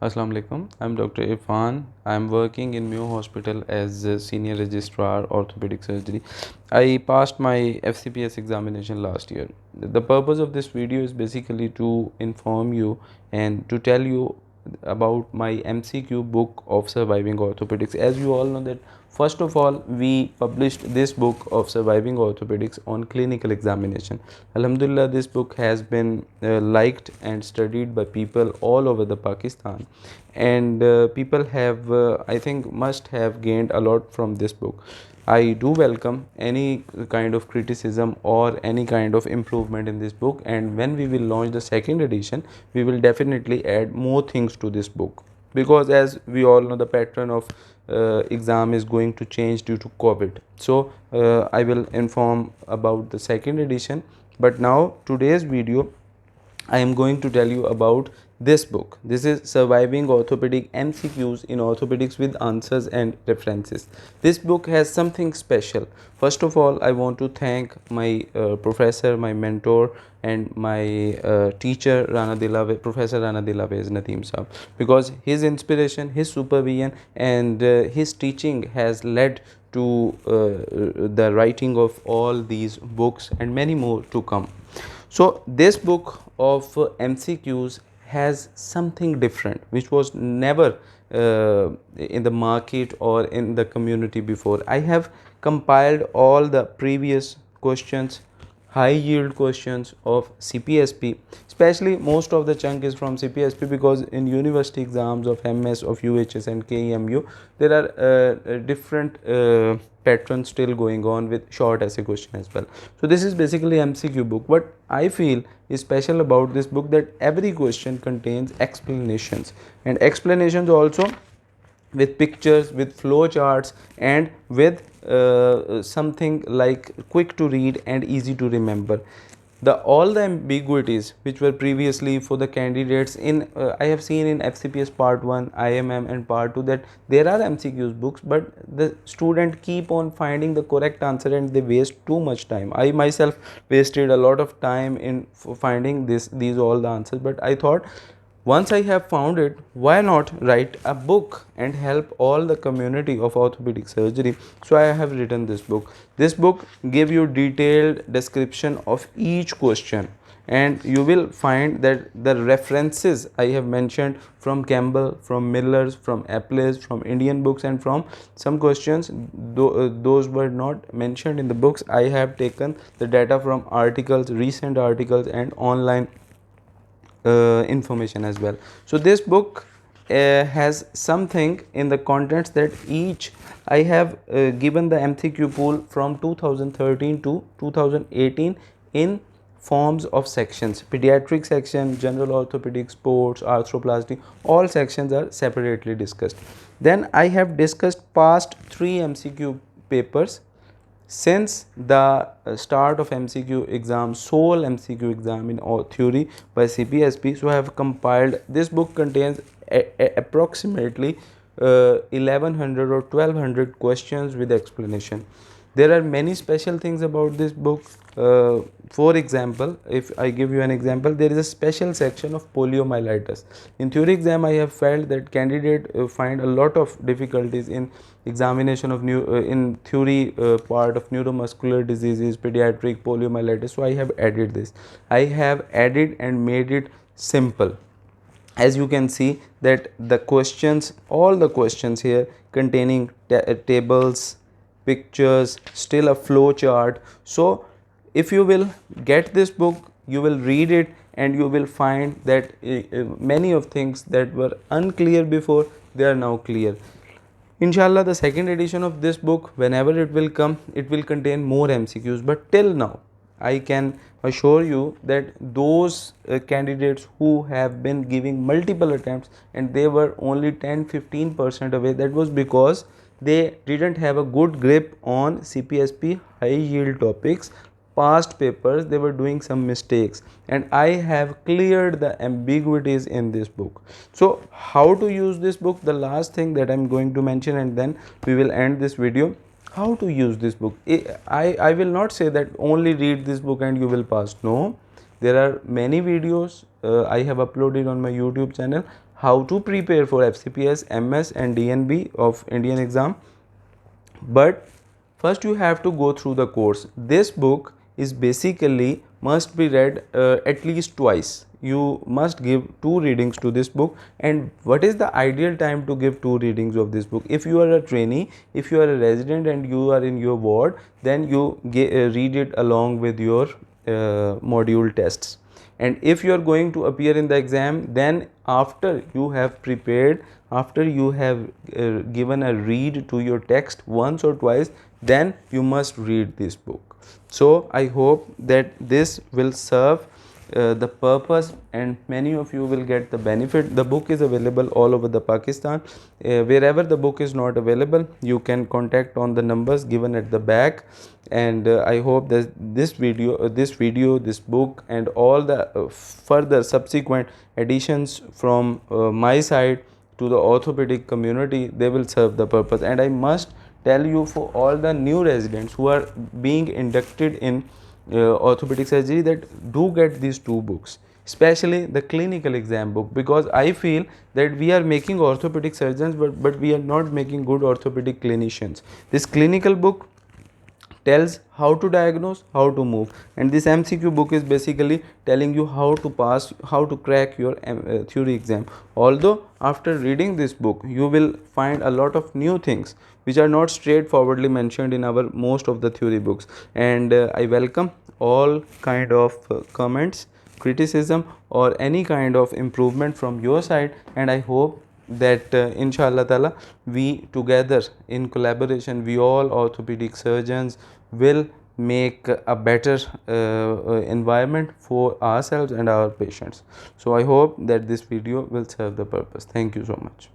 Assalamu alaikum. I'm Dr. Irfan. I'm working in Mayo Hospital as a senior registrar orthopedic surgery. I passed my FCPS examination last year. The purpose of this video is basically to inform you and to tell you about my MCQ book of surviving orthopedics. As you all know that first of all we published this book of surviving orthopedics on clinical examination. Alhamdulillah, this book has been liked and studied by people all over the Pakistan, and people have I think must have gained a lot from this book. I do welcome any kind of criticism or any kind of improvement in this book, and when we will launch the second edition, we will definitely add more things to this book, because as we all know, the pattern of exam is going to change due to COVID. So I will inform about the second edition, but now today's video I am going to tell you about this book. This is Surviving Orthopedic MCQs in Orthopedics with Answers and References. This book has something special. First of all, I want to thank my professor, my mentor, and my teacher, Professor Rana Dilawez Nadeem Saab, because his inspiration, his supervision, and his teaching has led to the writing of all these books and many more to come. So this book of MCQs has something different which was never in the market or in the community before. I have compiled all the previous questions, high yield questions of CPSP, especially most of the chunk is from CPSP, because in university exams of MS, of UHS and KEMU there are different patterns still going on with short essay question as well. So this is basically MCQ book. What I feel is special about this book, that every question contains explanations, and explanations also with pictures, with flow charts, and with something like quick to read and easy to remember. All the ambiguities which were previously for the candidates in I have seen in FCPS part 1, IMM and part 2 that there are MCQs books, but the student keep on finding the correct answer and they waste too much time. I myself wasted a lot of time in finding these all the answers, but I thought, once I have found it, why not write a book and help all the community of orthopedic surgery? So I have written this book. This book gives you detailed description of each question, and you will find that the references I have mentioned from Campbell, from Miller's, from Apple's, from Indian books, and from some questions those were not mentioned in the books. I have taken the data from articles, recent articles, and online information as well. So this book has something in the contents that each I have given the MCQ pool from 2013 to 2018 in forms of sections: pediatric section, general orthopedic, sports, arthroplasty. All sections are separately discussed. Then I have discussed past 3 MCQ papers since the start of MCQ exam, sole MCQ exam in all theory by CPSP. So I have compiled. This book contains approximately 1100 or 1200 questions with explanation. There are many special things about this book. For example, if I give you an example, there is a special section of poliomyelitis. In theory exam, I have felt that candidate find a lot of difficulties in examination of in theory part of neuromuscular diseases, pediatric poliomyelitis. So I have added this. I have added and made it simple. As you can see that the questions, all the questions here containing tables, pictures, still a flow chart. So if you will get this book, you will read it and you will find that many of things that were unclear before, they are now clear. Inshallah, the second edition of this book, whenever it will come, it will contain more MCQs. But till now, I can assure you that those candidates who have been giving multiple attempts and they were only 10-15% away, that was because they didn't have a good grip on CPSP high yield topics. Past papers, they were doing some mistakes, and I have cleared the ambiguities in this book. So how to use this book, the last thing that I'm going to mention, and then we will end this video. How to use this book? I will not say that only read this book and you will pass. No, there are many videos I have uploaded on my YouTube channel how to prepare for FCPS, MS and DNB of Indian exam. But first you have to go through the course. This book is basically must be read at least twice. You must give 2 readings to this book. And what is the ideal time to give 2 readings of this book? If you are a trainee, if you are a resident and you are in your ward, then you read it along with your module tests. And if you are going to appear in the exam, then after you have prepared, after you have given a read to your text once or twice, then you must read this book. So I hope that this will serve the purpose and many of you will get the benefit. The book is available all over the Pakistan. Wherever the book is not available, you can contact on the numbers given at the back. And I hope that this book and all the further subsequent additions from my side to the orthopedic community, they will serve the purpose. And I must tell you, for all the new residents who are being inducted in orthopedic surgery, that do get these 2 books, especially the clinical exam book, because I feel that we are making orthopedic surgeons, but we are not making good orthopedic clinicians. This clinical book tells how to diagnose, how to move, and this MCQ book is basically telling you how to pass, how to crack your theory exam. Although after reading this book you will find a lot of new things which are not straightforwardly mentioned in our most of the theory books. And I welcome all kind of comments, criticism or any kind of improvement from your side. And I hope that inshallah ta'ala, we together in collaboration, we all orthopedic surgeons will make a better environment for ourselves and our patients. So I hope that this video will serve the purpose. Thank you so much.